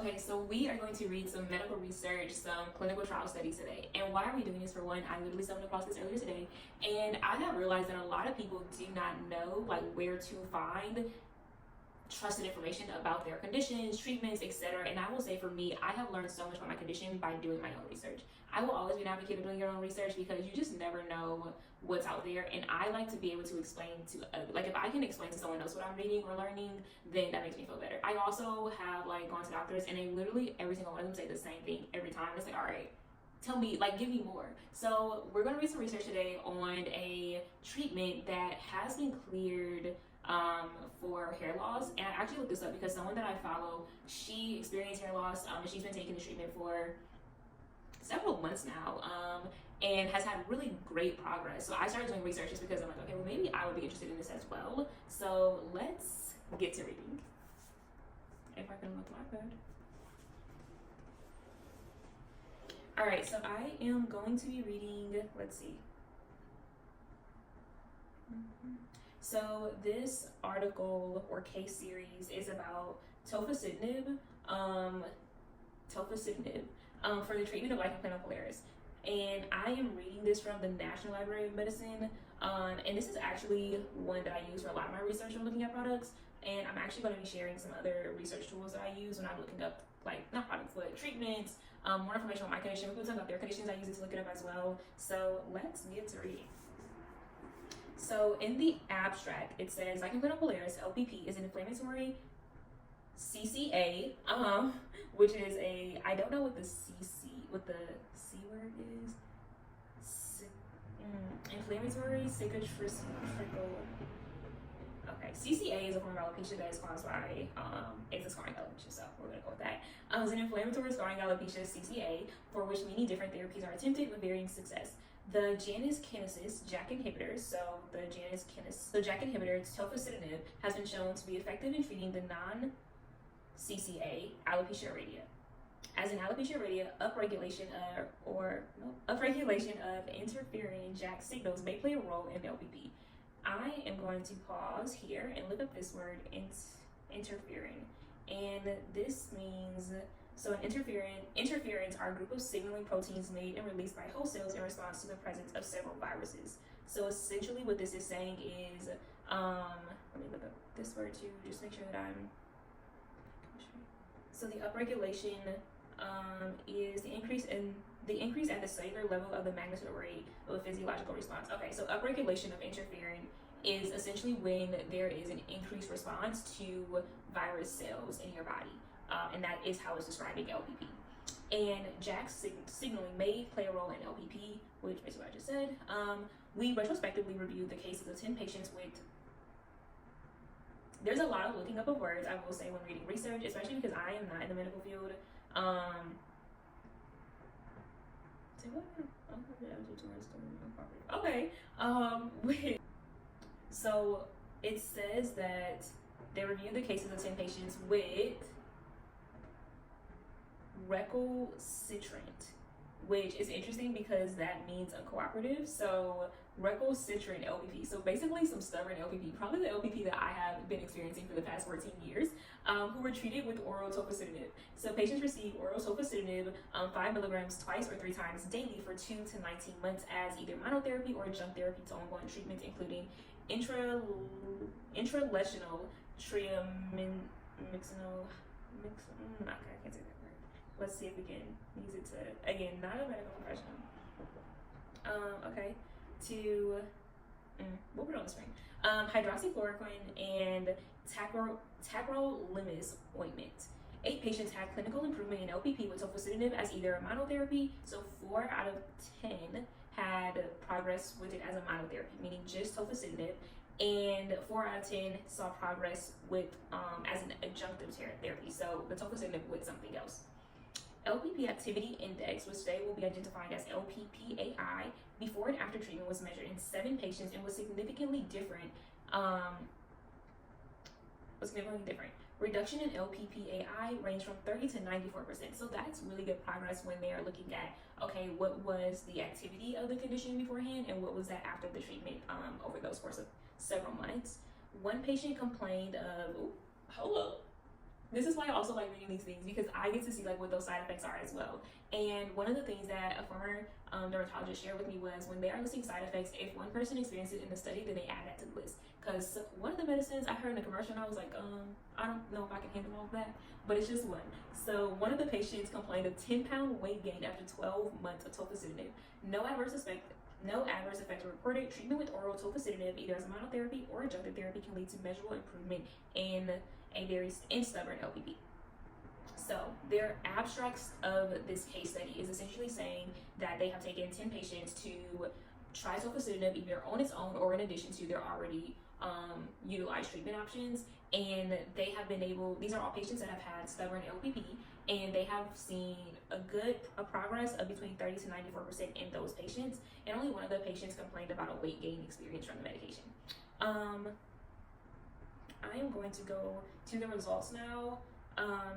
Okay, so we are going to read some medical research, some clinical trial studies today. And why are we doing this? For one, I literally stumbled across this earlier today, and I have realized that a lot of people do not know like where to find trusted information about their conditions, treatments, etc. And I will say for me, I have learned so much about my condition by doing my own research. I will always be an advocate of doing your own research because you just never know what's out there. And I like to be able to explain to, like if I can explain to someone else what I'm reading or learning, then that makes me feel better. I also have like gone to doctors and they literally, every single one of them say the same thing every time. It's like, all right, tell me, like, give me more. So we're going to read some research today on a treatment that has been cleared for hair loss. And I actually looked this up because someone that I follow, she experienced hair loss, and she's been taking the treatment for several months now, and has had really great progress. So I started doing research just because I'm like, okay, well maybe I would be interested in this as well. So let's get to reading. If I can look my bed. All right, so I am going to be reading, let's see. So this article or case series is about tofacitinib, for the treatment of lichen planopilaris. And I am reading this from the National Library of Medicine. And this is actually one that I use for a lot of my research when looking at products. And I'm actually going to be sharing some other research tools that I use when I'm looking up, like, not products, but treatments, more information on my condition. People talk about their conditions, I use it to look it up as well. So let's get to reading. So in the abstract, it says lichen planopilaris, LPP, is an inflammatory CCA, which is a, I don't know what the C word is. Inflammatory cicatricial. Okay, CCA is a form of alopecia that is caused by, it's a scarring alopecia, so we're gonna go with that. It's an inflammatory scarring alopecia, CCA, for which many different therapies are attempted with varying success. The Janus Kinesis JAK inhibitors, so the JAK inhibitor tofacitinib has been shown to be effective in treating the non-CCA alopecia areata. As in alopecia areata, upregulation of interferon JAK signals may play a role in LPP. I am going to pause here and look up this word, interferon, and this means. So interferons are a group of signaling proteins made and released by host cells in response to the presence of several viruses. So essentially what this is saying is, let me look up this word too, just make sure that I'm, so the upregulation is the increase at the cellular level of the magnitude rate of a physiological response. Okay, so upregulation of interferon is essentially when there is an increased response to virus cells in your body. And that is how it's describing LPP. And JAK signaling may play a role in LPP, which is what I just said. We retrospectively reviewed the cases of 10 patients with, there's a lot of looking up of words, I will say, when reading research, especially because I am not in the medical field. Okay. So it says that they reviewed the cases of 10 patients with recalcitrant, which is interesting because that means uncooperative. So recalcitrant LPP, so basically some stubborn LPP, probably the LPP that I have been experiencing for the past 14 years, who were treated with oral tofacitinib. So patients receive oral tofacitinib 5 milligrams twice or 3 times daily for 2 to 19 months as either monotherapy or adjunct therapy to ongoing treatments, including intralesional triamcinolone. Okay, I can't say that. Let's see if we can use it to, again, not a medical professional. Okay, to, what we're on the screen. Hydroxychloroquine and tacrolimus ointment. 8 patients had clinical improvement in LPP with tofacitinib as either a monotherapy, so 4 out of 10 had progress with it as a monotherapy, meaning just tofacitinib, and 4 out of 10 saw progress with as an adjunctive therapy, so the tofacitinib with something else. LPP activity index, which today will be identified as LPPAI, before and after treatment was measured in 7 patients and was significantly different. Reduction in LPPAI ranged from 30 to 94%. So that's really good progress when they are looking at, okay, what was the activity of the condition beforehand and what was that after the treatment over those course of several months. One patient complained of, hold up. this is why I also like reading these things, because I get to see like what those side effects are as well. And one of the things that a former dermatologist shared with me was when they are listing side effects, if one person experienced it in the study, then they add that to the list. Because one of the medicines I heard in a commercial, and I was like, I don't know if I can handle all of that, but it's just one. So one of the patients complained of 10-pound weight gain after 12 months of tofacitinib. No adverse effects were reported. Treatment with oral tofacitinib, either as a monotherapy or adjunctive therapy, can lead to measurable improvement in stubborn LPP. So their abstracts of this case study is essentially saying that they have taken 10 patients to try tofacitinib either on its own or in addition to their already utilized treatment options, and they have been able, these are all patients that have had stubborn LPP, and they have seen a progress of between 30 to 94% in those patients, and only one of the patients complained about a weight gain experience from the medication. I am going to go to the results now.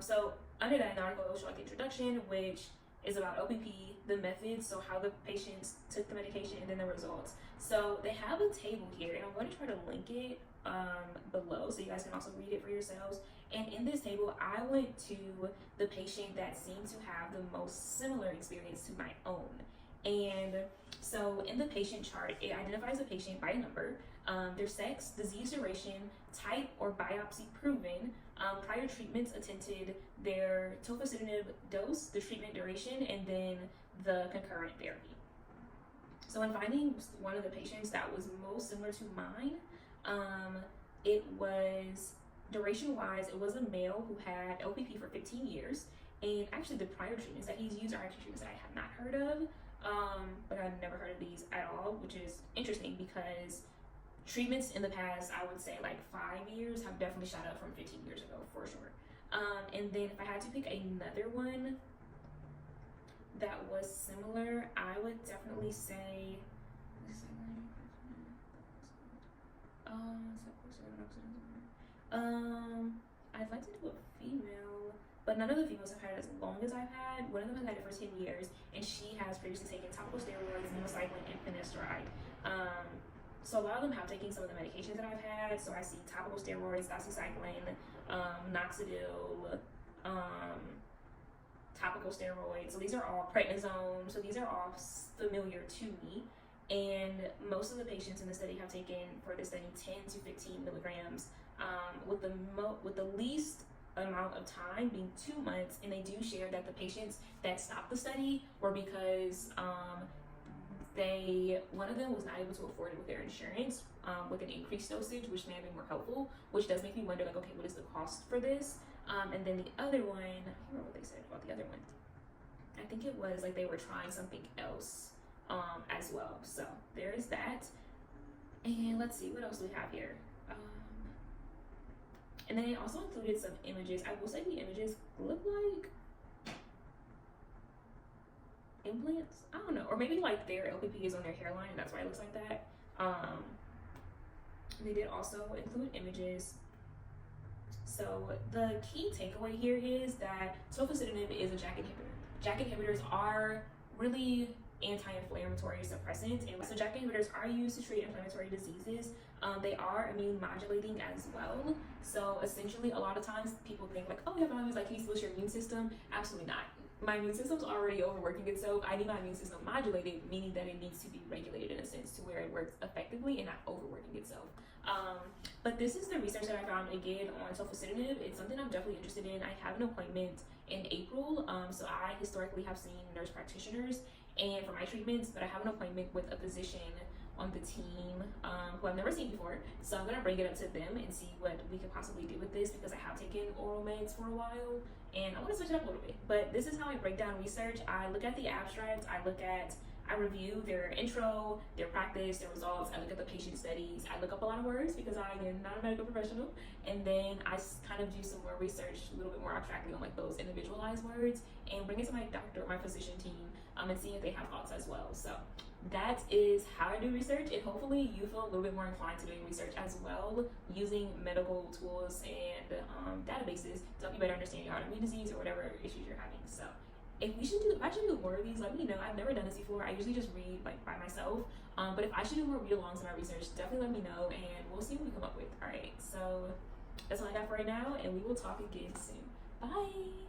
So under that, an article will show like the introduction, which is about OPP, the methods, so how the patients took the medication, and then the results. So they have a table here, and I'm going to try to link it below so you guys can also read it for yourselves. And in this table, I went to the patient that seemed to have the most similar experience to my own. And so in the patient chart, it identifies the patient by a number, their sex, disease duration, type or biopsy proven, prior treatments attempted, their tofacitinib dose, the treatment duration, and then the concurrent therapy. So in finding one of the patients that was most similar to mine, it was duration-wise, it was a male who had LPP for 15 years, and actually the prior treatments that he's used are actually treatments that I have not heard of, but I've never heard of these at all, which is interesting because treatments in the past, I would say like 5 years, have definitely shot up from 15 years ago for sure. And then if I had to pick another one that was similar, I would definitely say, I'd like to do a female, but none of the females have had it as long as I've had. One of them has had it for 10 years, and she has previously taken topical steroids, minocycline, and finasteride. So a lot of them have taken some of the medications that I've had. So I see topical steroids, doxycycline, minoxidil, topical steroids. So these are all prednisone. So these are all familiar to me. And most of the patients in the study have taken, for this study, 10 to 15 milligrams, with the least amount of time being 2 months. And they do share that the patients that stopped the study were because one of them was not able to afford it with their insurance, with an increased dosage, which may have been more helpful, which does make me wonder, like, okay, what is the cost for this? And then the other one, I can't remember what they said about the other one. I think it was like they were trying something else as well. So there is that. And let's see, what else do we have here? And then it also included some images. I will say the images look like implants. I don't know, or maybe like their LPP is on their hairline and that's why it looks like that. They did also include images. So the key takeaway here is that tofacitinib is a JAK inhibitor. JAK inhibitors are really anti-inflammatory suppressants, and so JAK inhibitors are used to treat inflammatory diseases. They are immune modulating as well. So essentially, a lot of times people think like, oh, you have always like, can you boost your immune system? Absolutely not. My immune system's already overworking itself. I need my immune system modulated, meaning that it needs to be regulated in a sense to where it works effectively and not overworking itself. But this is the research that I found again on tofacitinib. It's something I'm definitely interested in. I have an appointment in April. So I historically have seen nurse practitioners and for my treatments, but I have an appointment with a physician on the team who I've never seen before. So I'm gonna bring it up to them and see what we could possibly do with this, because I have taken oral meds for a while and I want to switch it up a little bit. But this is how I break down research. I look at the abstracts, I review their intro, their practice, their results. I look at the patient studies. I look up a lot of words because I am not a medical professional. And then I kind of do some more research, a little bit more abstractly on like those individualized words, and bring it to my doctor, my physician team, and see if they have thoughts as well. So that is how I do research, and hopefully you feel a little bit more inclined to doing research as well, using medical tools and databases to help you better understand your autoimmune disease or whatever issues you're having. So if I should do more of these, let me know. I've never done this before. I usually just read like by myself. But if I should do more read-alongs in my research, definitely let me know, and we'll see what we come up with. All right, so that's all I got for right now, and we will talk again soon. Bye.